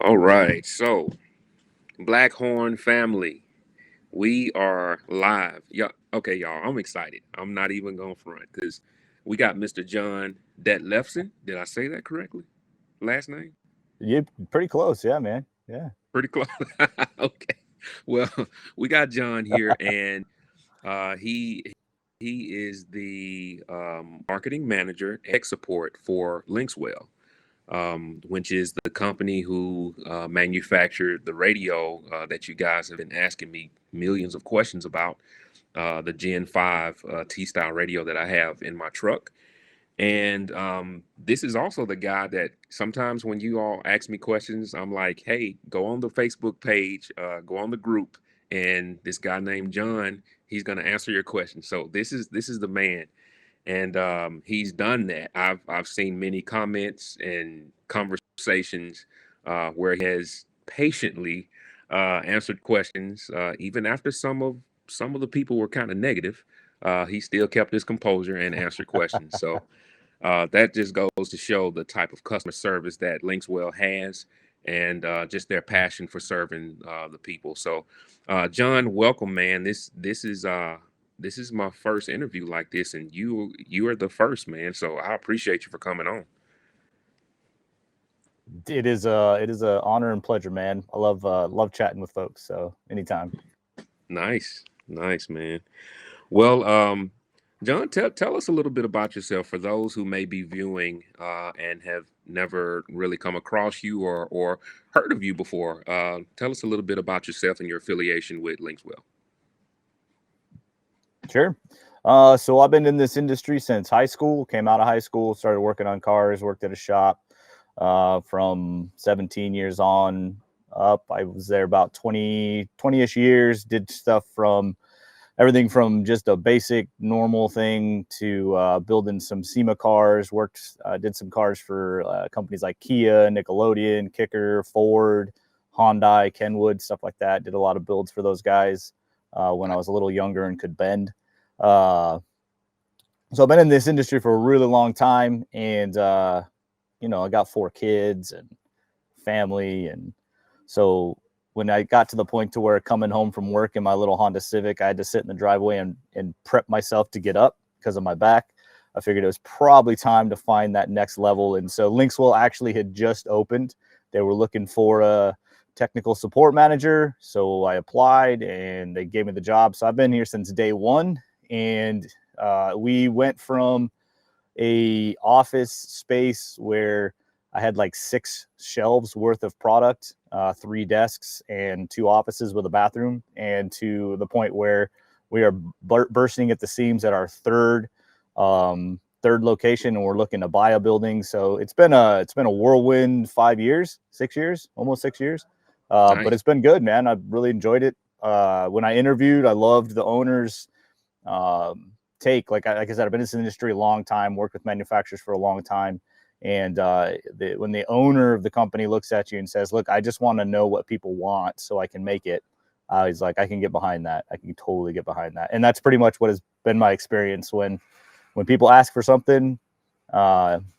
All right, so Blackhorn family, we are live. Yeah, okay, y'all. I'm excited. I'm not even gonna front because we got Mr. John Detlefsen. Did I say that correctly? Last name? You pretty close, yeah, man. Yeah. Pretty close. Okay. Well, we got John here, and he is the marketing manager and tech support for Linkswell, which is the company who manufactured the radio that you guys have been asking me millions of questions about, the Gen 5 T style radio that I have in my truck. And this is also the guy that sometimes when you all ask me questions, I'm like, hey, go on the Facebook page, go on the group, and this guy named John, he's going to answer your question. So this is the man, and he's done that. I've seen many comments and conversations where he has patiently answered questions, even after some of the people were kind of negative. He still kept his composure and answered questions. So that just goes to show the type of customer service that Linkswell has, and just their passion for serving the people. So, John, welcome, man. This is my first interview like this, and you are the first, man. So I appreciate you for coming on. It is a honor and pleasure, man. I love chatting with folks, so anytime. Nice, nice, man. Well, John, tell us a little bit about yourself for those who may be viewing and have never really come across you or heard of you before. Tell us a little bit about yourself and your affiliation with Linkswell. Sure. So I've been in this industry since high school. Came out of high school, started working on cars, worked at a shop from 17 years on up. I was there about 20-ish years, did stuff from everything from just a basic normal thing to building some SEMA cars. Did some cars for companies like Kia, Nickelodeon, Kicker, Ford, Hyundai, Kenwood, stuff like that. Did a lot of builds for those guys when I was a little younger and could bend. Uh, so I've been in this industry for a really long time, and I got 4 kids and family, and so when I got to the point to where coming home from work in my little Honda Civic, I had to sit in the driveway and prep myself to get up because of my back. I figured it was probably time to find that next level. And so Linkswell actually had just opened. They were looking for a technical support manager. So I applied and they gave me the job. So I've been here since day one. And we went from a office space where I had like 6 shelves worth of product, 3 desks and 2 offices with a bathroom, and to the point where we are bursting at the seams at our third location, and we're looking to buy a building. So it's been a whirlwind 5 years, 6 years, almost 6 years. But Nice. it's been good, man. I've really enjoyed it. When I interviewed, I loved the owners. Take like I said, I've been in this industry a long time, worked with manufacturers for a long time. And when the owner of the company looks at you and says, look, I just want to know what people want so I can make it. He's like, I can get behind that. I can totally get behind that. And that's pretty much what has been my experience when people ask for something,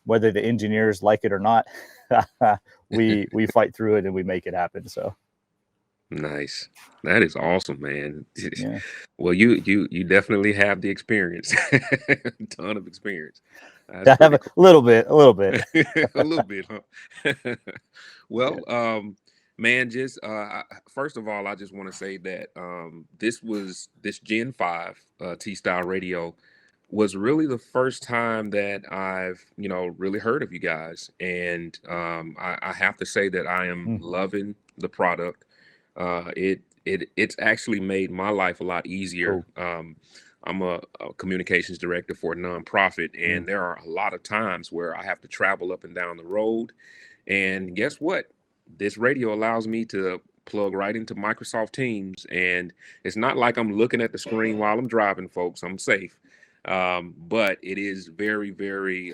whether the engineers like it or not, we fight through it and we make it happen. So Nice. That is awesome, man. yeah. Well, you definitely have the experience, ton of experience. That's I have pretty a cool. little bit, a little bit. A little bit, huh? Yeah. Well, man, just first of all, I just want to say that this Gen 5 T style radio was really the first time that I've really heard of you guys, and I have to say that I am Mm. loving the product. It's actually made my life a lot easier. Cool. I'm a communications director for a nonprofit, Mm. and there are a lot of times where I have to travel up and down the road. And guess what? This radio allows me to plug right into Microsoft Teams, and it's not like I'm looking at the screen while I'm driving, folks. I'm safe. But it is very, very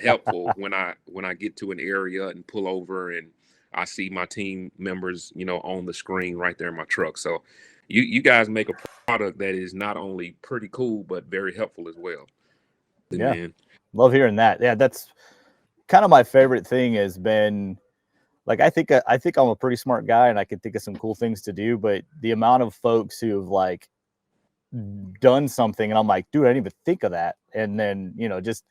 helpful when I get to an area and pull over and I see my team members, on the screen right there in my truck. So you guys make a product that is not only pretty cool but very helpful as well. Yeah. Man. Love hearing that. Yeah, that's kind of my favorite thing has been like I think I'm a pretty smart guy and I can think of some cool things to do, but the amount of folks who've like done something and I'm like, dude, I didn't even think of that. And then, just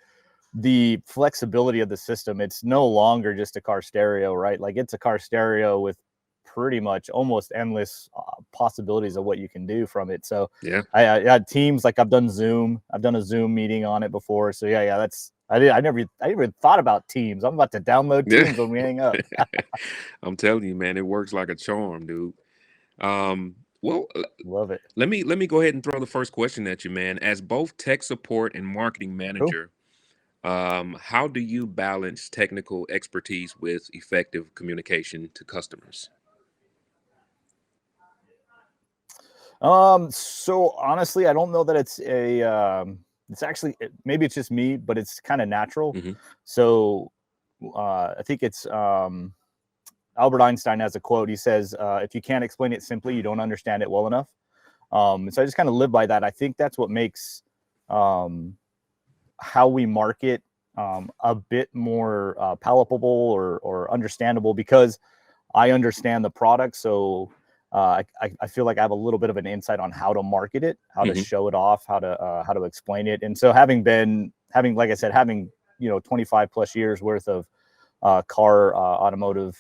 the flexibility of the system, it's no longer just a car stereo, right? Like it's a car stereo with pretty much almost endless possibilities of what you can do from it. So Yeah. I had Teams, like I've done a Zoom meeting on it before. So yeah, that's, I never even thought about Teams. I'm about to download Yeah. Teams when we hang up. I'm telling you, man, it works like a charm, dude. Well, Love it. let me go ahead and throw the first question at you, man. As both tech support and marketing Cool. manager, how do you balance technical expertise with effective communication to customers? So honestly, I don't know that it's actually, maybe it's just me, but it's kind of natural. Hmm. So, I think it's, Albert Einstein has a quote. He says, if you can't explain it simply, you don't understand it well enough. So I just kind of live by that. I think that's what makes, um, how we market, a bit more, palatable or understandable, because I understand the product. So I feel like I have a little bit of an insight on how to market it, how to Hmm. show it off, how to explain it. And so having, like I said, having 25 plus years worth of car automotive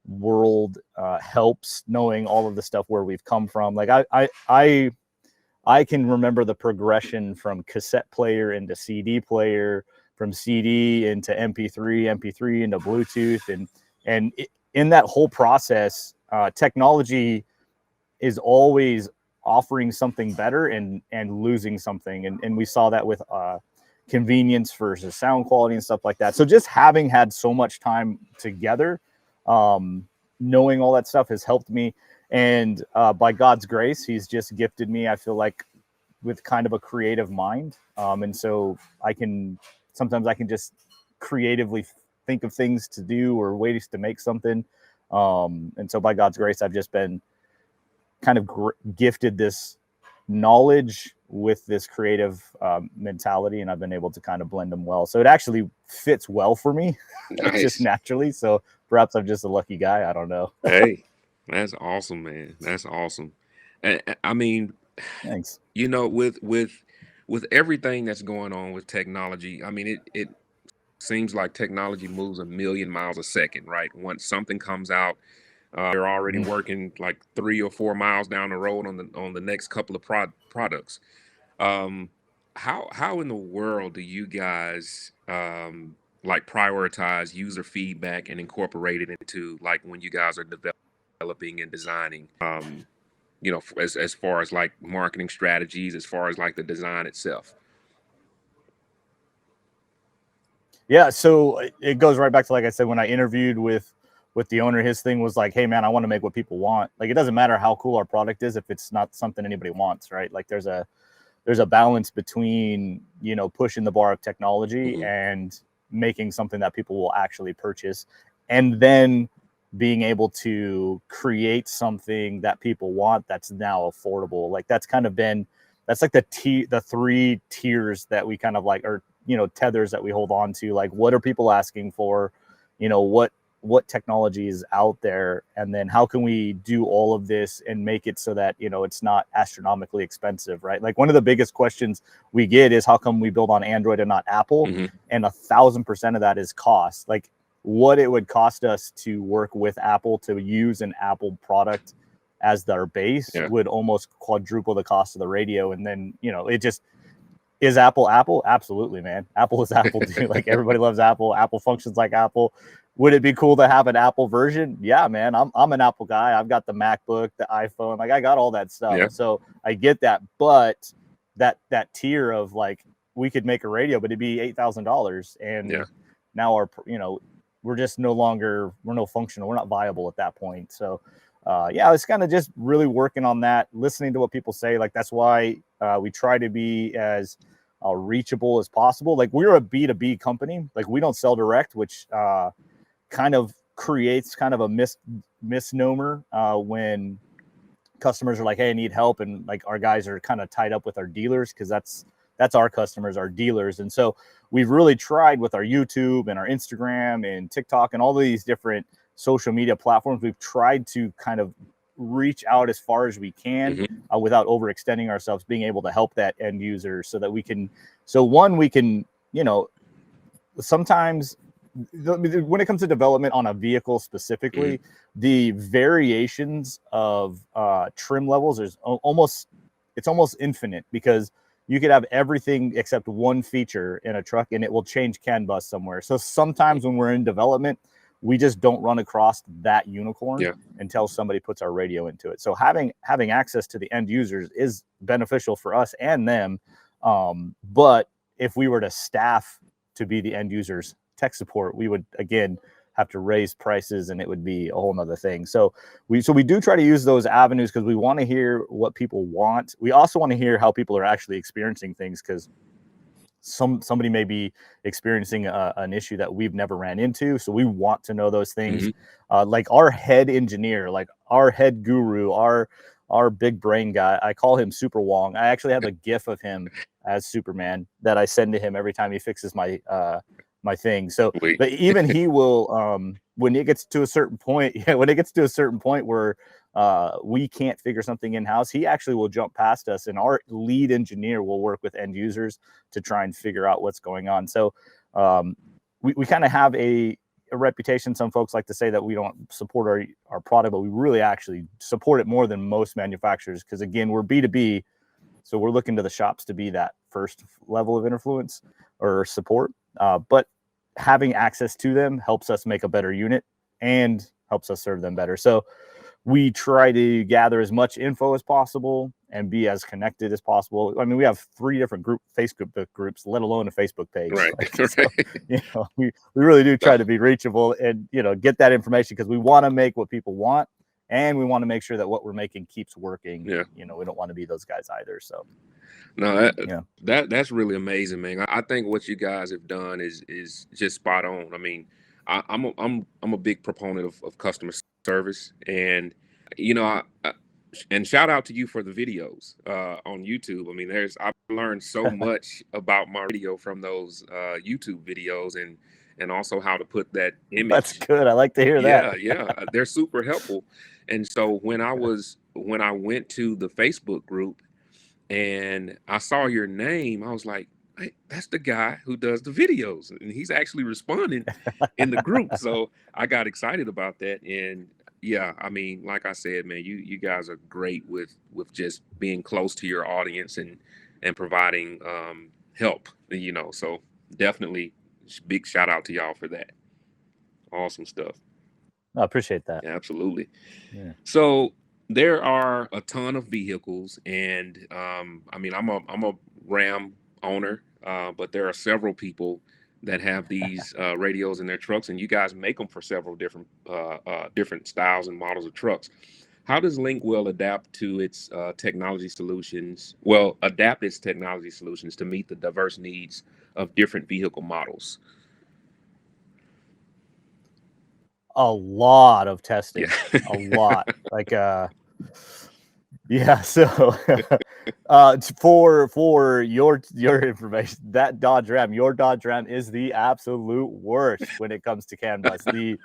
world helps, knowing all of the stuff where we've come from. Like I can remember the progression from cassette player into CD player, from CD into MP3 into Bluetooth, in that whole process, technology is always offering something better and losing something, and we saw that with convenience versus sound quality and stuff like that. So just having had so much time together, um, knowing all that stuff has helped me. And by God's grace, He's just gifted me, I feel like, with kind of a creative mind. And so sometimes I can just creatively think of things to do or ways to make something. And so by God's grace, I've just been kind of gifted this knowledge with this creative mentality, and I've been able to kind of blend them well. So it actually fits well for me, just Nice. naturally. So perhaps I'm just a lucky guy. I don't know. Hey, that's awesome, man. That's awesome. And I mean, Thanks. with everything that's going on with technology, I mean, it seems like technology moves a million miles a second, right? Once something comes out, they're already Mhm. working like 3 or 4 miles down the road on the next couple of products. Um, how in the world do you guys like prioritize user feedback and incorporate it into like when you guys are developing and designing? As far as like marketing strategies, as far as like the design itself. Yeah, so it goes right back to, like I said, when I interviewed with the owner, his thing was like, hey man, I want to make what people want. Like it doesn't matter how cool our product is if it's not something anybody wants, right? Like there's a balance between, pushing the bar of technology Hmm. and making something that people will actually purchase, and then being able to create something that people want that's now affordable. Like that's like the three tiers that we kind of like, or tethers that we hold on to. Like what are people asking for, what technology is out there, and then how can we do all of this and make it so that it's not astronomically expensive, right? Like one of the biggest questions we get is how come we build on Android and not Apple? Hmm. And 1,000% of that is cost. Like what it would cost us to work with Apple to use an Apple product as their base Yeah. would almost quadruple the cost of the radio. And then it just is Apple. Absolutely, man. Apple is Apple, dude. Like everybody loves Apple. Apple functions like Apple. Would it be cool to have an Apple version? Yeah, man. I'm an Apple guy. I've got the MacBook, the iPhone. Like I got all that stuff. Yeah. So I get that. But that tier of like, we could make a radio, but it'd be $8,000, Yeah. and now we're just we're no functional. We're not viable at that point. So yeah, it's kind of just really working on that, listening to what people say. Like that's why we try to be as reachable as possible. Like we're a B2B company. Like we don't sell direct, which kind of creates kind of a misnomer when customers are like, hey, I need help, and like our guys are kind of tied up with our dealers, because that's our customers, our dealers. And so we've really tried with our YouTube and our Instagram and TikTok and all these different social media platforms, we've tried to kind of reach out as far as we can without overextending ourselves, being able to help that end user so that we can, sometimes when it comes to development on a vehicle specifically, the variations of trim levels is almost infinite, because you could have everything except one feature in a truck and it will change CAN bus somewhere. So sometimes when we're in development, we just don't run across that unicorn until somebody puts our radio into it. So having access to the end users is beneficial for us and them. But if we were to staff to be the end users tech support, we would again have to raise prices and it would be a whole nother thing. So we do try to use those avenues because we want to hear what people want. We also want to hear how people are actually experiencing things, because somebody may be experiencing an issue that we've never ran into. So we want to know those things. Like our head engineer, like our head guru, our big brain guy, I call him Super Wong. I actually have a GIF of him as Superman that I send to him every time he fixes my my thing. So but even he will when it gets to a certain point, where we can't figure something in-house, he actually will jump past us, and our lead engineer will work with end users to try and figure out what's going on. So we kind of have a reputation. Some folks like to say that we don't support our product, but we really actually support it more than most manufacturers, because again, we're B2B. So we're looking to the shops to be that first level of influence or support. But having access to them helps us make a better unit and helps us serve them better. So we try to gather as much info as possible and be as connected as possible. I mean, we have 3 different Facebook groups, let alone a Facebook page. Right. So, we really do try to be reachable and, get that information, because we want to make what people want, and we want to make sure that what we're making keeps working. We don't want to be those guys either. So no, that's really amazing, man. I think what you guys have done is just spot on. I mean, I'm a big proponent of customer service, and and shout out to you for the videos on YouTube. I mean, I've learned so much about my radio from those YouTube videos, and also how to put that image. That's good. I like to hear that. Yeah, they're super helpful. And so when I went to the Facebook group and I saw your name, I was like, hey, that's the guy who does the videos, and he's actually responding in the group. So I got excited about that. And yeah, I mean, like I said, man, you guys are great with just being close to your audience and providing help, so definitely big shout out to y'all for that. Awesome stuff. I appreciate that. Yeah, absolutely. Yeah. So there are a ton of vehicles, and I mean, I'm a Ram owner, but there are several people that have these radios in their trucks, and you guys make them for several different styles and models of trucks. How does Linkswell adapt its technology solutions to meet the diverse needs of different vehicle models? A lot of testing. A lot. Like so for your information, that Dodge Ram, your Dodge Ram is the absolute worst when it comes to CAN bus. You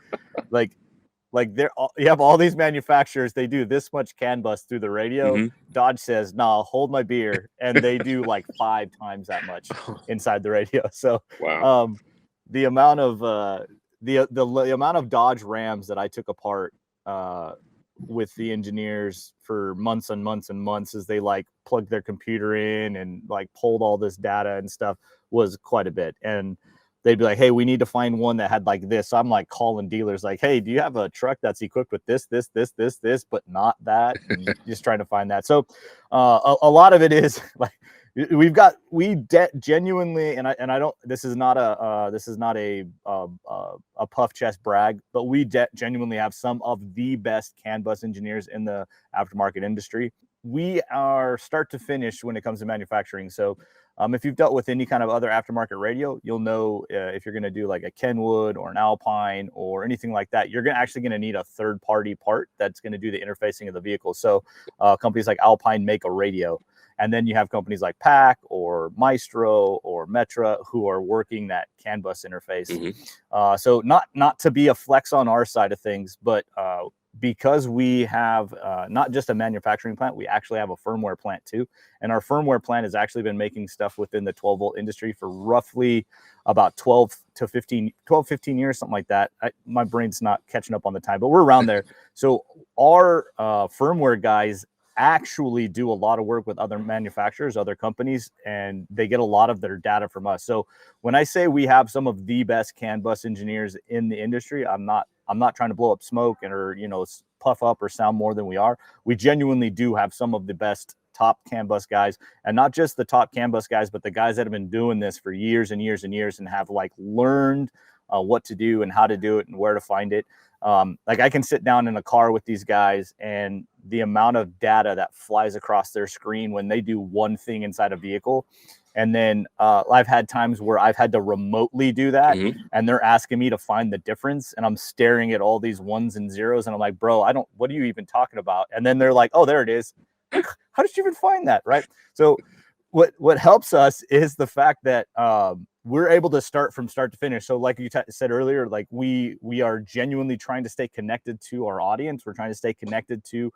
have all these manufacturers, they do this much CAN bus through the radio. Dodge says, nah, hold my beer, and they do like 5 times that much inside the radio. So wow. The amount of the amount of Dodge Rams that I took apart with the engineers for months and months and months as they like plugged their computer in and like pulled all this data and stuff was quite a bit. And they'd be like, hey, we need to find one that had like this. So I'm like calling dealers like, hey, do you have a truck that's equipped with this, but not that? And just trying to find that. So a lot of it is like, genuinely, and I don't, this is not a puff chest brag, but we genuinely have some of the best CAN bus engineers in the aftermarket industry. We are start to finish when it comes to manufacturing. So if you've dealt with any kind of other aftermarket radio, you'll know if you're going to do like a Kenwood or an Alpine or anything like that, you're actually going to need a third-party part that's going to do the interfacing of the vehicle. So companies like Alpine make a radio. And then you have companies like Pack or Maestro or Metra who are working that CAN bus interface. So not to be a flex on our side of things, but because we have not just a manufacturing plant, we actually have a firmware plant too. And our firmware plant has actually been making stuff within the 12-volt industry for roughly about 12 to 15 years, something like that. My brain's not catching up on the time, but we're around there. So our firmware guys actually do a lot of work with other manufacturers, other companies, and they get a lot of their data from us. So when I say we have some of the best CAN bus engineers in the industry, I'm not trying to blow up smoke or, puff up or sound more than we are. We genuinely do have some of the best top CAN bus guys, and not just the top CAN bus guys, but the guys that have been doing this for years and years and years and have learned what to do and how to do it and where to find it. I can sit down in a car with these guys, and the amount of data that flies across their screen when they do one thing inside a vehicle. And then I've had times where I've had to remotely do that, and they're asking me to find the difference, and I'm staring at all these ones and zeros, and I'm like, bro, what are you even talking about? And then they're like, oh, there it is. Like, how did you even find that? Right. So what helps us is the fact that we're able to start from start to finish. So like you said earlier, we are genuinely trying to stay connected to our audience. We're trying to stay connected to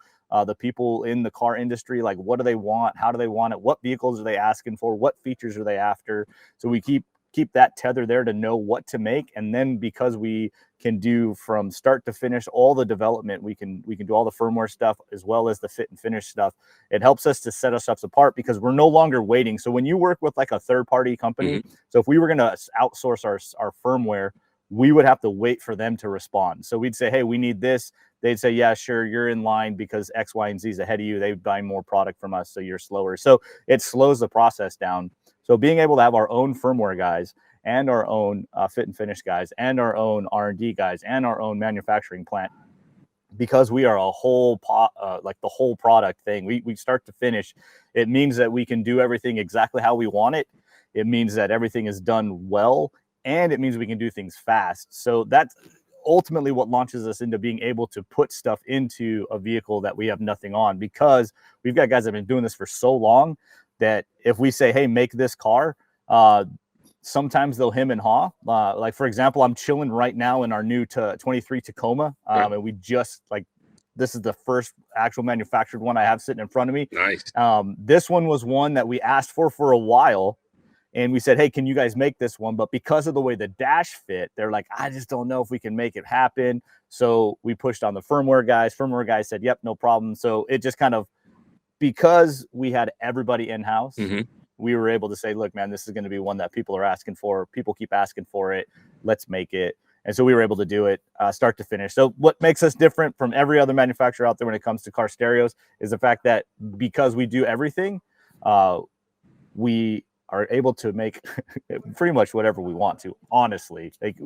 the people in the car industry. Like, what do they want? How do they want it? What vehicles are they asking for? What features are they after? So we keep that tether there to know what to make. And then because we can do from start to finish all the development, we can do all the firmware stuff as well as the fit and finish stuff. It helps us to set us apart because we're no longer waiting. So when you work with like a third party company, so if we were going to outsource our firmware, we would have to wait for them to respond. So we'd say, hey, we need this. They'd say, yeah, sure, you're in line because X, Y, and Z is ahead of you. They buy more product from us, so you're slower. So it slows the process down. So being able to have our own firmware guys and our own fit and finish guys and our own R&D guys and our own manufacturing plant, because we are a whole like the whole product thing, we start to finish, it means that we can do everything exactly how we want it. It means that everything is done well, and it means we can do things fast. So that's ultimately what launches us into being able to put stuff into a vehicle that we have nothing on, because we've got guys that have been doing this for so long that if we say, hey, make this car, sometimes they'll hem and haw. Like, for example, I'm chilling right now in our new 23 Tacoma, and we just this is the first actual manufactured one I have sitting in front of me. Nice. This one was one that we asked for a while, and we said, hey, can you guys make this one? But because of the way the dash fit, they're like, I just don't know if we can make it happen. So we pushed on the firmware guys. Firmware guys said, yep, no problem. So it just kind of, because we had everybody in-house, we were able to say, look, man, this is going to be one that people are asking for. People keep asking for it. Let's make it. And so we were able to do it start to finish. So what makes us different from every other manufacturer out there when it comes to car stereos is the fact that because we do everything, we are able to make pretty much whatever we want to, honestly. Like,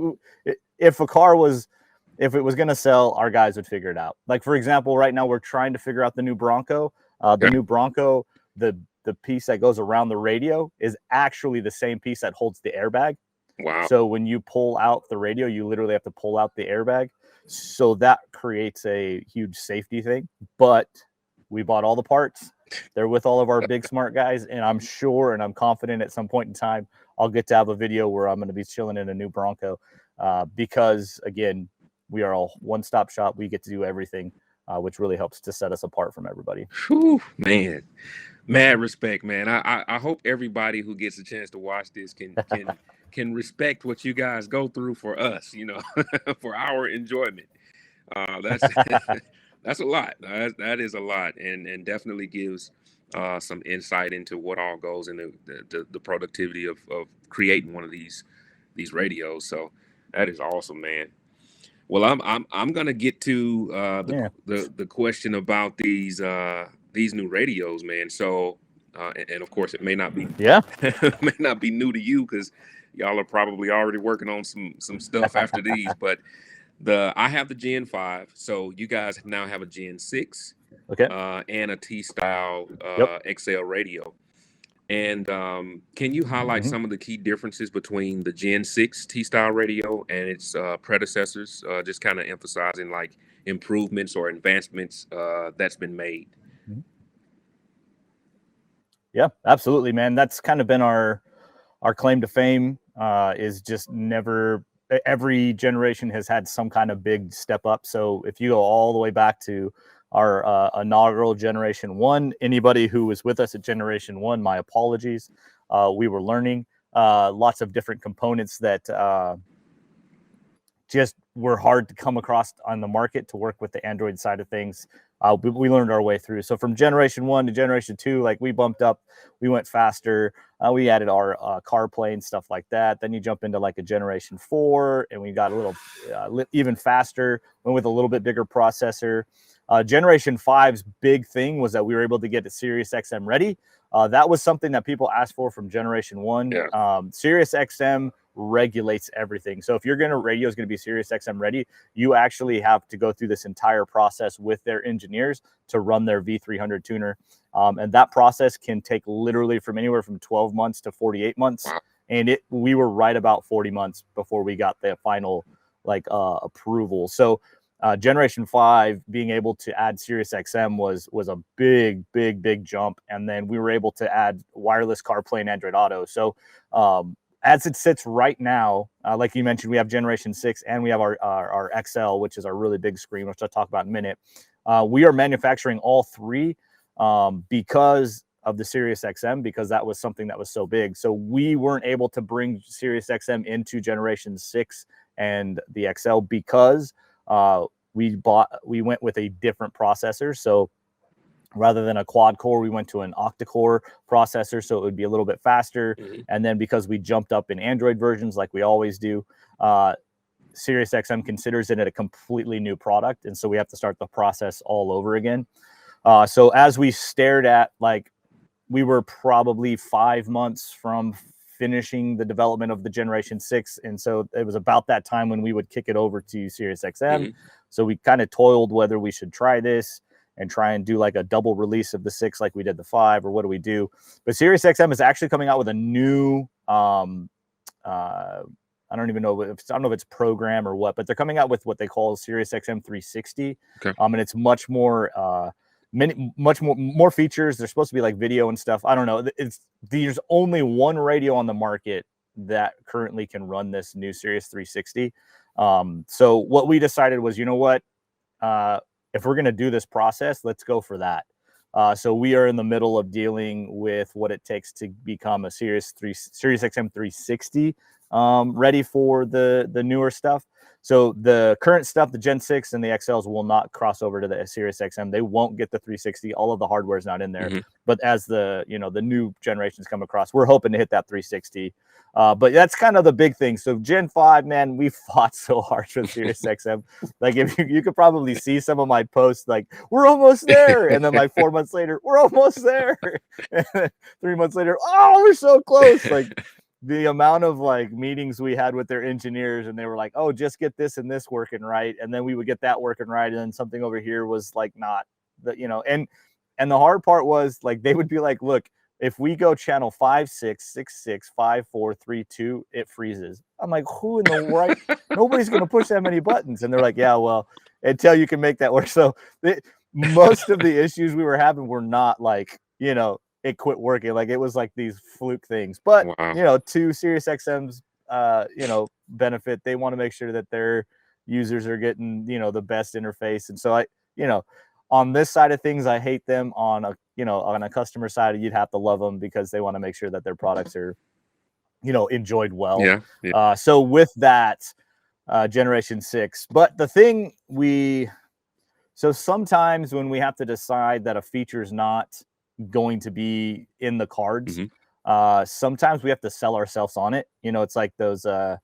if it was going to sell, our guys would figure it out. Like, for example, right now we're trying to figure out the new Bronco. New Bronco, the piece that goes around the radio is actually the same piece that holds the airbag. Wow. So when you pull out the radio, you literally have to pull out the airbag. So that creates a huge safety thing. But we bought all the parts. They're with all of our big smart guys, and I'm sure and I'm confident at some point in time I'll get to have a video where I'm going to be chilling in a new Bronco, because again, we are a one-stop shop. We get to do everything, which really helps to set us apart from everybody. Whew, man, mad respect, man. I hope everybody who gets a chance to watch this can respect what you guys go through for us, for our enjoyment. That's that's a lot. That is a lot, and definitely gives some insight into what all goes into the productivity of creating one of these radios. So that is awesome, man. Well, I'm gonna get to the question about these new radios, man. So and of course it may not be may not be new to you because y'all are probably already working on some stuff after these, but I have the Gen 5, so you guys now have a Gen 6, and a TSytle XL radio. And can you highlight some of the key differences between the Gen 6 TSytle radio and its predecessors, just kind of emphasizing like improvements or advancements that's been made? Yeah, absolutely, man. That's kind of been our claim to fame, is just never, every generation has had some kind of big step up. So if you go all the way back to our inaugural generation one, anybody who was with us at generation one, my apologies. We were learning lots of different components that just were hard to come across on the market to work with the Android side of things. We learned our way through. So from generation one to generation two, like we bumped up, we went faster. We added our CarPlay and stuff like that. Then you jump into like a generation four, and we got a little even faster, went with a little bit bigger processor. Generation five's big thing was that we were able to get the Sirius XM ready. That was something that people asked for from generation one. Yeah. Sirius XM regulates everything. So if your radio is going to be Sirius XM ready, you actually have to go through this entire process with their engineers to run their V300 tuner. And that process can take literally from anywhere from 12 months to 48 months. Wow. And we were right about 40 months before we got the final approval. So generation 5 being able to add Sirius XM was a big jump. And then we were able to add wireless CarPlay and Android Auto. So as it sits right now, like you mentioned, we have generation 6 and we have our XL, which is our really big screen, which I'll talk about in a minute. We are manufacturing all three because of the Sirius XM, because that was something that was so big. So we weren't able to bring Sirius XM into generation 6 and the XL because we went with a different processor. So rather than a quad core, we went to an octa-core processor, so it would be a little bit faster. Mm-hmm. And then because we jumped up in Android versions like we always do, Sirius XM considers it a completely new product, and so we have to start the process all over again. So as we stared at, like, we were probably 5 months from finishing the development of the generation 6, and so it was about that time when we would kick it over to Sirius XM. Mm-hmm. So we kind of toiled whether we should try this and try and do like a double release of the 6 like we did the 5, or what do we do? But Sirius XM is actually coming out with a new I don't even know if it's program or what, but they're coming out with what they call Sirius XM 360. Okay. And it's much more much more features. There's supposed to be like video and stuff. I don't know. There's only one radio on the market that currently can run this new Sirius 360. So what we decided was, you know what? If we're going to do this process, let's go for that. So we are in the middle of dealing with what it takes to become a Sirius XM 360 ready for the newer stuff. So the current stuff, the Gen 6 and the XLs, will not cross over to the Sirius XM. They won't get the 360. All of the hardware is not in there. Mm-hmm. But as the new generations come across, we're hoping to hit that 360. But that's kind of the big thing. So Gen 5, man, we fought so hard for the Sirius XM. Like, if you could probably see some of my posts, like, we're almost there. And then like 4 months later, we're almost there. 3 months later, oh, we're so close. Like, the amount of like meetings we had with their engineers, and they were like, oh, just get this and this working right. And then we would get that working right. And then something over here was like not and the hard part was, like, they would be like, look, if we go channel 5666 5432, it freezes. I'm like, who in the right? Nobody's going to push that many buttons. And they're like, yeah, well, until you can make that work. So most of the issues we were having were not like, it quit working. Like, it was like these fluke things. But, wow. To Sirius XM's, benefit, they want to make sure that their users are getting, the best interface. And so on this side of things, I hate them. On a customer side, you'd have to love them, because they want to make sure that their products are, enjoyed well. Yeah. So with that, generation 6. But the thing so sometimes when we have to decide that a feature is not going to be in the cards, mm-hmm. Sometimes we have to sell ourselves on it. It's like those I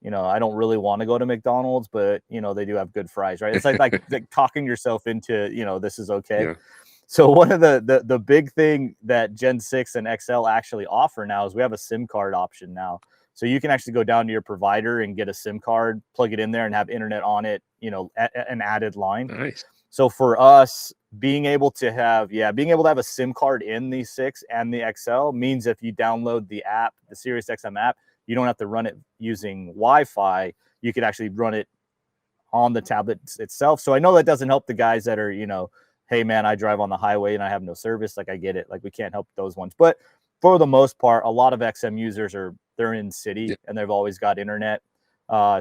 don't really want to go to McDonald's, but they do have good fries, right? It's like talking yourself into, this is okay. Yeah. So one of the big thing that Gen 6 and XL actually offer now is we have a SIM card option now. So you can actually go down to your provider and get a SIM card, plug it in there, and have internet on it, an added line. Nice. So for us, being able to have a SIM card in the 6 and the XL means if you download the app, the Sirius XM app, you don't have to run it using Wi-Fi. You could actually run it on the tablet itself. So I know that doesn't help the guys that are, hey man, I drive on the highway and I have no service. Like I get it. Like we can't help those ones. But for the most part, a lot of XM users they're in city and they've always got internet.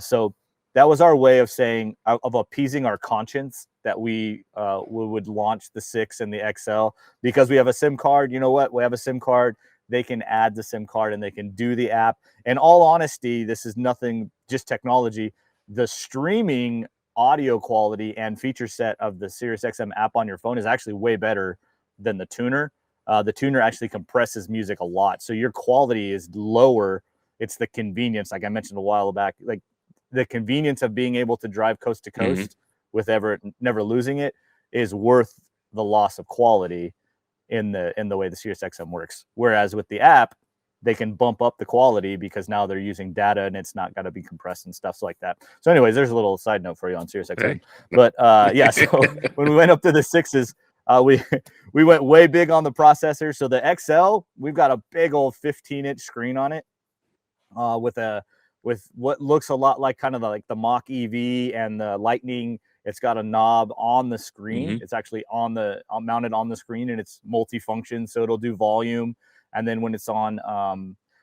So that was our way of saying, of appeasing our conscience, that we would launch the 6 and the XL because we have a SIM card. You know what? We have a SIM card. They can add the SIM card and they can do the app. In all honesty, this is nothing, just technology. The streaming audio quality and feature set of the SiriusXM app on your phone is actually way better than the tuner. The tuner actually compresses music a lot, so your quality is lower. It's the convenience, like I mentioned a while back, like the convenience of being able to drive coast to coast with never losing it is worth the loss of quality in the way the SiriusXM works. Whereas with the app, they can bump up the quality because now they're using data and it's not got to be compressed and stuff like that. So anyways, there's a little side note for you on SiriusXM. Hey. But yeah, so when we went up to the 6s, we went way big on the processor. So the XL, we've got a big old 15-inch screen on it with what looks a lot like kind of like the Mach EV and the Lightning. It's got a knob on the screen. It's actually mounted on the screen, and it's multifunction. So it'll do volume. And then when it's on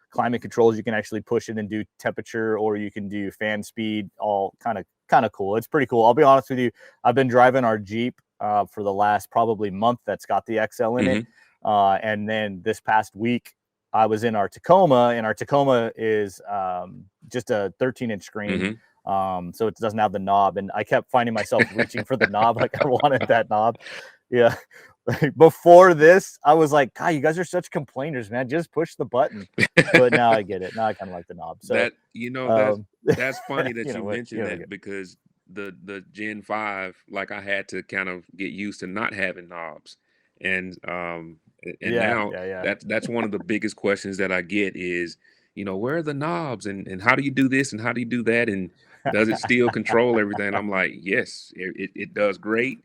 climate controls, you can actually push it and do temperature, or you can do fan speed, all kind of cool. It's pretty cool. I'll be honest with you. I've been driving our Jeep for the last probably month that's got the XL in it. And then this past week, I was in our Tacoma, and our Tacoma is just a 13-inch screen. So it doesn't have the knob, and I kept finding myself reaching for the knob, like I wanted that knob. Yeah. Before this, I was like, God, you guys are such complainers, man. Just push the button. But now I get it. Now I kind of like the knob. So that's funny that you mentioned that, because the Gen 5, like I had to kind of get used to not having knobs. And now that's one of the biggest questions that I get is, where are the knobs and how do you do this and how do you do that, and does it still control everything? I'm like, yes, it does great.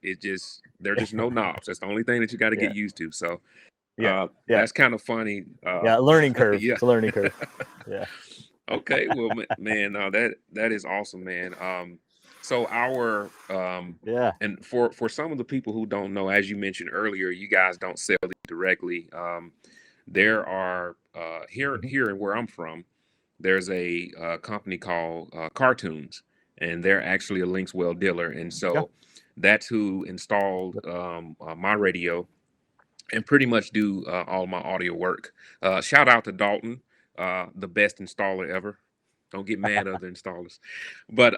There's just no knobs. That's the only thing that you got to get used to. So that's kind of funny. Learning curve. It's a learning curve. Yeah. Okay, well, man, that is awesome, man. So and for some of the people who don't know, as you mentioned earlier, you guys don't sell these directly. There are here where I'm from, there's a company called Cartoons, and they're actually a Linkswell dealer, and so that's who installed my radio and pretty much do all my audio work. Shout out to Dalton, the best installer ever. Don't get mad, other installers, but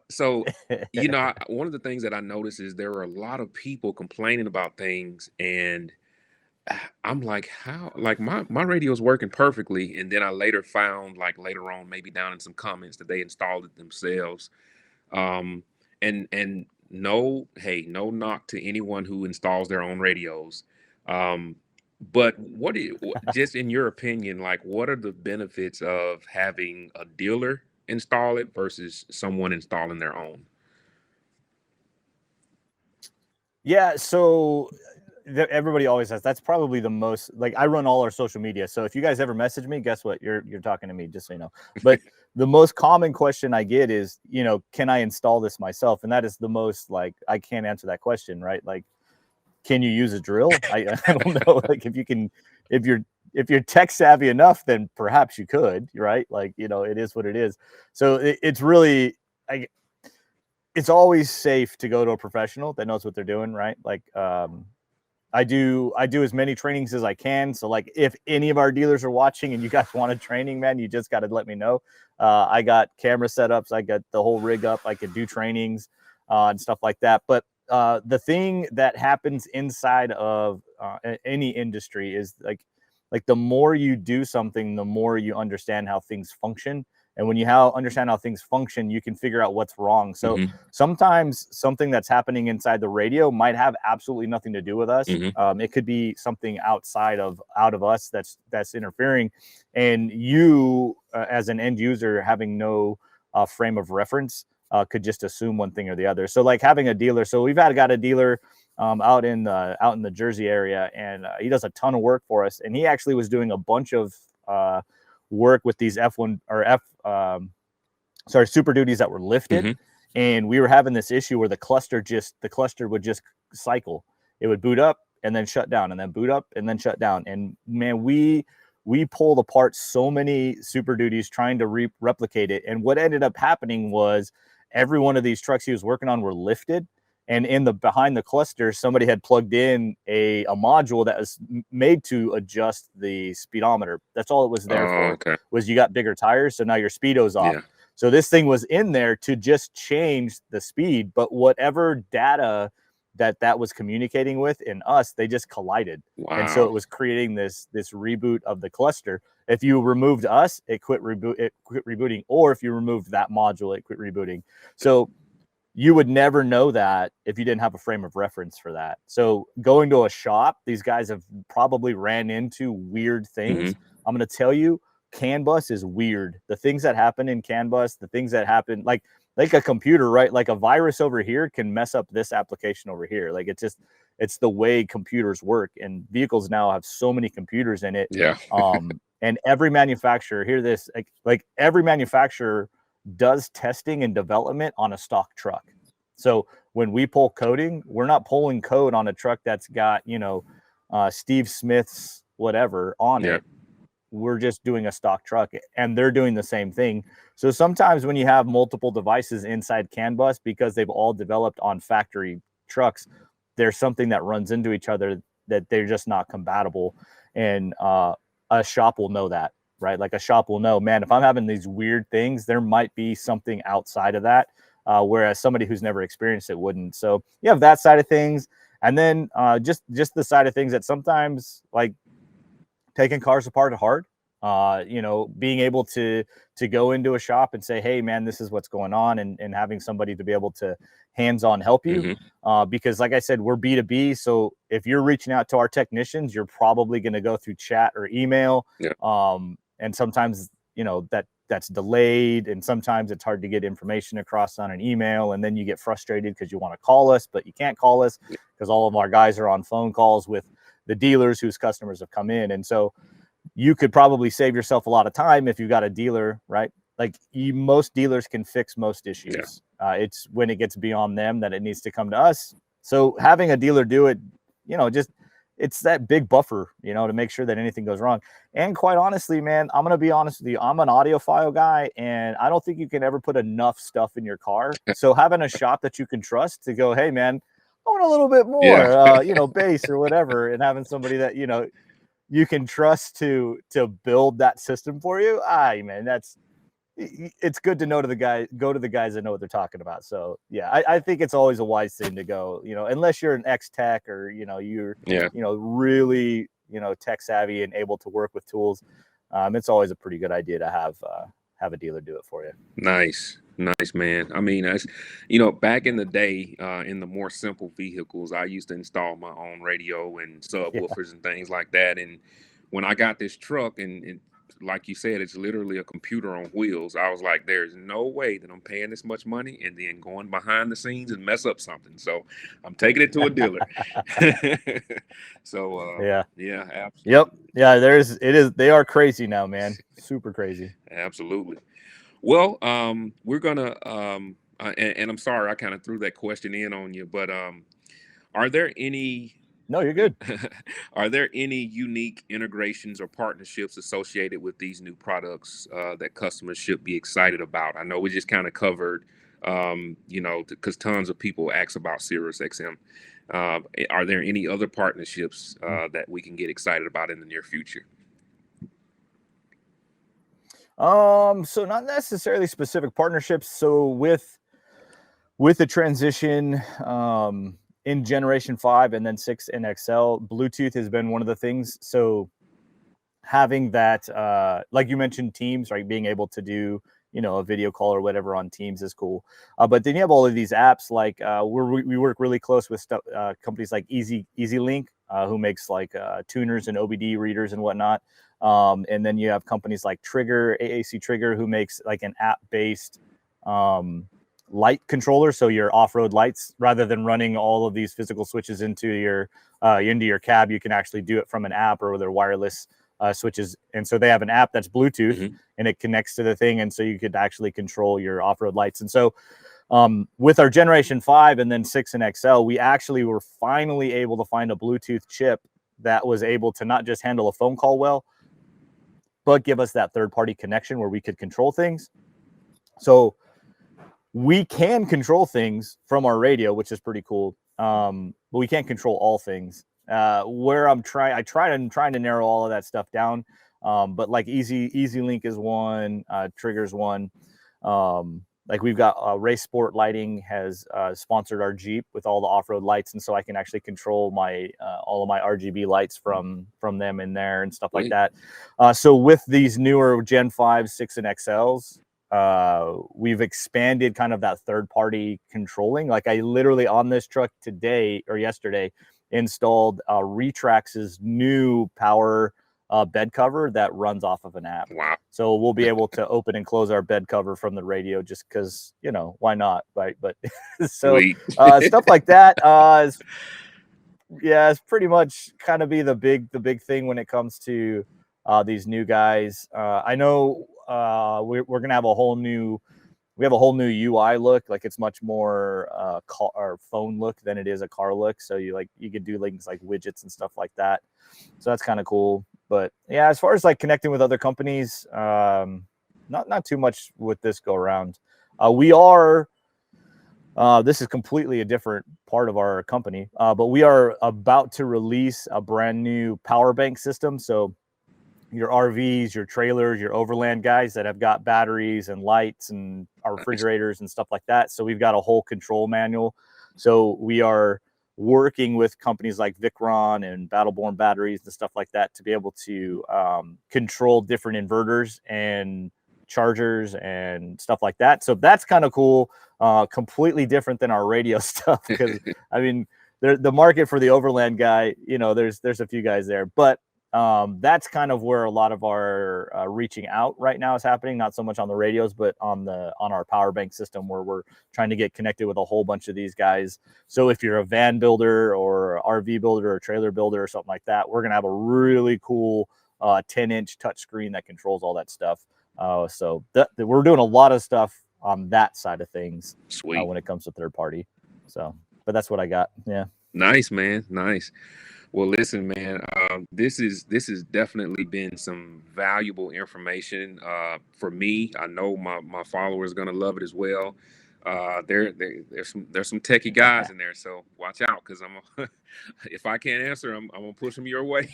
so one of the things that I noticed is there are a lot of people complaining about things, and I'm like, how? Like my radio's working perfectly, and then I later found, like later on, maybe down in some comments, that they installed it themselves. And no, hey, no knock to anyone who installs their own radios. But just in your opinion, like, what are the benefits of having a dealer install it versus someone installing their own? Yeah, so everybody always says that's probably the most, like, I run all our social media. So if you guys ever message me, guess what? You're talking to me, just so you know. But the most common question I get is, can I install this myself? And that is the most, like, I can't answer that question, right? Like, can you use a drill? I don't know. Like, if you're tech savvy enough, then perhaps you could, right? Like, it is what it is. So it's really, it's always safe to go to a professional that knows what they're doing, right? Like, I do as many trainings as I can. So, like, if any of our dealers are watching and you guys want a training, man, you just got to let me know. I got camera setups. I got the whole rig up. I could do trainings and stuff like that. But the thing that happens inside of any industry is like the more you do something, the more you understand how things function. And when you understand how things function, you can figure out what's wrong. So sometimes something that's happening inside the radio might have absolutely nothing to do with us. It could be something out of us that's interfering. And you, as an end user, having no frame of reference, could just assume one thing or the other. So, like, having a dealer. So we've got a dealer out in the Jersey area, and he does a ton of work for us. And he actually was doing a bunch of work with these Super Duties that were lifted. And we were having this issue where the cluster would just cycle. It would boot up and then shut down, and then boot up and then shut down. And man, we pulled apart so many Super Duties trying to replicate it. And what ended up happening was every one of these trucks he was working on were lifted, and in the behind the cluster, somebody had plugged in a module that was made to adjust the speedometer. That's all it was there for. Okay. Was you got bigger tires, so now your speedo's off. Yeah. So this thing was in there to just change the speed, but whatever data that was communicating with in us, they just collided. Wow. And so it was creating this reboot of the cluster. If you removed us, it quit rebooting, or if you removed that module, it quit rebooting. So you would never know that if you didn't have a frame of reference for that. So going to a shop, these guys have probably ran into weird things. I'm going to tell you, CAN bus is weird. The things that happen in CAN bus, the things that happen, like a computer, right? Like a virus over here can mess up this application over here. Like it's the way computers work, and vehicles now have so many computers in it. Yeah. And every manufacturer, hear this, like every manufacturer does testing and development on a stock truck. So when we pull coding, we're not pulling code on a truck that's got, Steve Smith's whatever on it. We're just doing a stock truck, and they're doing the same thing. So sometimes when you have multiple devices inside CAN bus, because they've all developed on factory trucks, there's something that runs into each other that they're just not compatible. And a shop will know that, right? Like a shop will know, man, if I'm having these weird things, there might be something outside of that, whereas somebody who's never experienced it wouldn't. So you have that side of things. And then just the side of things that sometimes, like, taking cars apart hard, being able to go into a shop and say, hey man, this is what's going on, and having somebody to be able to hands-on help you. Because like I said, we're B2B. So if you're reaching out to our technicians, you're probably going to go through chat or email. And sometimes, that's delayed, and sometimes it's hard to get information across on an email, and then you get frustrated because you want to call us, but you can't call us because all of our guys are on phone calls with the dealers whose customers have come in. And so you could probably save yourself a lot of time if you got a dealer, right? Like most dealers can fix most issues. It's when it gets beyond them that it needs to come to us. So having a dealer do it, it's that big buffer, to make sure that anything goes wrong. And quite honestly, man, I'm going to be honest with you. I'm an audiophile guy, and I don't think you can ever put enough stuff in your car. So having a shop that you can trust to go, hey man, I want a little bit more, bass or whatever, and having somebody that, you can trust to build that system for you. Man, it's good to go to the guys that know what they're talking about. So yeah, I think it's always a wise thing to go, unless you're an ex-tech or, you're, really, tech savvy and able to work with tools. It's always a pretty good idea to have a dealer do it for you. Nice, man. I mean, that's, back in the day, in the more simple vehicles, I used to install my own radio and subwoofers and things like that. And when I got this truck, and like you said, it's literally a computer on wheels, I was like, there's no way that I'm paying this much money and then going behind the scenes and mess up something. So I'm taking it to a dealer. So yeah, absolutely. Yep. Yeah, they are crazy now, man. Super crazy. Absolutely. Well, we're gonna and I'm sorry I kind of threw that question in on you, but are there any? No, you're good. Are there any unique integrations or partnerships associated with these new products that customers should be excited about? I know we just kind of covered, because tons of people ask about Sirius XM. Are there any other partnerships that we can get excited about in the near future? So not necessarily specific partnerships. So with the transition, in generation 5 and then 6 and XL, Bluetooth has been one of the things. So having that, like you mentioned, Teams, right? Being able to do, a video call or whatever on Teams is cool. But then you have all of these apps, like we work really close with companies like EasyLink, who makes like tuners and OBD readers and whatnot. And then you have companies like AAC Trigger, who makes like an app-based light controller. So your off-road lights, rather than running all of these physical switches into your cab, you can actually do it from an app or their wireless switches. And so they have an app that's Bluetooth and it connects to the thing. And so you could actually control your off-road lights. And so With our Generation 5 and then 6 and XL, we actually were finally able to find a Bluetooth chip that was able to not just handle a phone call well, but give us that third-party connection where we could control things. So we can control things from our radio, which is pretty cool. But we can't control all things. Where I'm trying to narrow all of that stuff down. But like Easy Link is one, Trigger's one. Like we've got Race Sport Lighting has sponsored our Jeep with all the off-road lights, and so I can actually control my all of my RGB lights from them in there and stuff like that. So with these newer Gen 5, 6, and XLs, we've expanded kind of that third-party controlling. Like I literally on this truck today or yesterday installed Retrax's new power bed cover that runs off of an app. Wow. So we'll be able to open and close our bed cover from the radio just because, why not, right? But so stuff like that it's pretty much kind of be the big thing when it comes to these new guys. I know we're gonna have a whole new UI look. Like it's much more car or phone look than it is a car look. So you could do things like widgets and stuff like that. So that's kind of cool. But yeah, as far as like connecting with other companies, not too much with this go around. This is completely a different part of our company, but we are about to release a brand new power bank system. So your RVs, your trailers, your overland guys that have got batteries and lights and our refrigerators and stuff like that. So we've got a whole control manual. So we are working with companies like Vicron and Battleborn batteries and stuff like that to be able to control different inverters and chargers and stuff like that. So that's kind of cool. Completely different than our radio stuff, because I mean, the market for the overland guy, there's a few guys there, but that's kind of where a lot of our reaching out right now is happening. Not so much on the radios, but on our power bank system, where we're trying to get connected with a whole bunch of these guys. So if you're a van builder or RV builder or trailer builder or something like that, we're gonna have a really cool 10-inch touchscreen that controls all that stuff. So we're doing a lot of stuff on that side of things. Sweet. When it comes to third party. So, but that's what I got. Yeah. Nice, man. Nice. Well, listen, man, this has definitely been some valuable information for me. I know my followers are gonna love it as well. There's some techie guys in there, so watch out, because if I can't answer them, I'm gonna push them your way.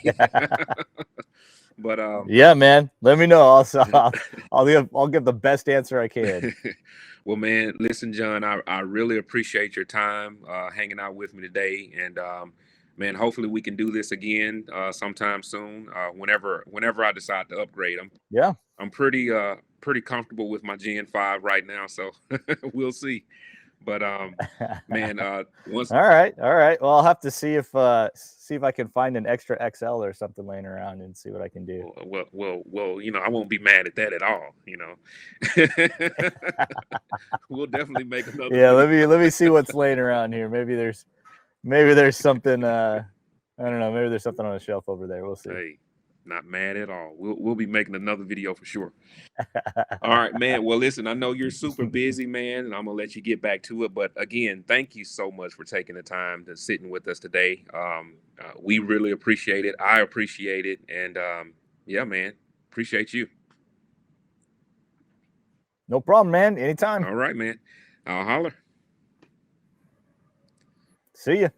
But yeah, man, let me know. I'll give the best answer I can. Well, man, listen, John, I really appreciate your time hanging out with me today, and man, hopefully we can do this again sometime soon. Whenever I decide to upgrade. I'm pretty comfortable with my Gen 5 right now, so we'll see. But man, once. All right. Well, I'll have to see if I can find an extra XL or something laying around and see what I can do. Well, I won't be mad at that at all. We'll definitely make another. Yeah, let me see what's laying around here. Maybe there's something. I don't know. Maybe there's something on the shelf over there. We'll see. Hey, not mad at all. We'll be making another video for sure. All right, man. Well, listen, I know you're super busy, man, and I'm gonna let you get back to it. But again, thank you so much for taking the time to sitting with us today. We really appreciate it. I appreciate it, and yeah, man, appreciate you. No problem, man. Anytime. All right, man. I'll holler. See ya.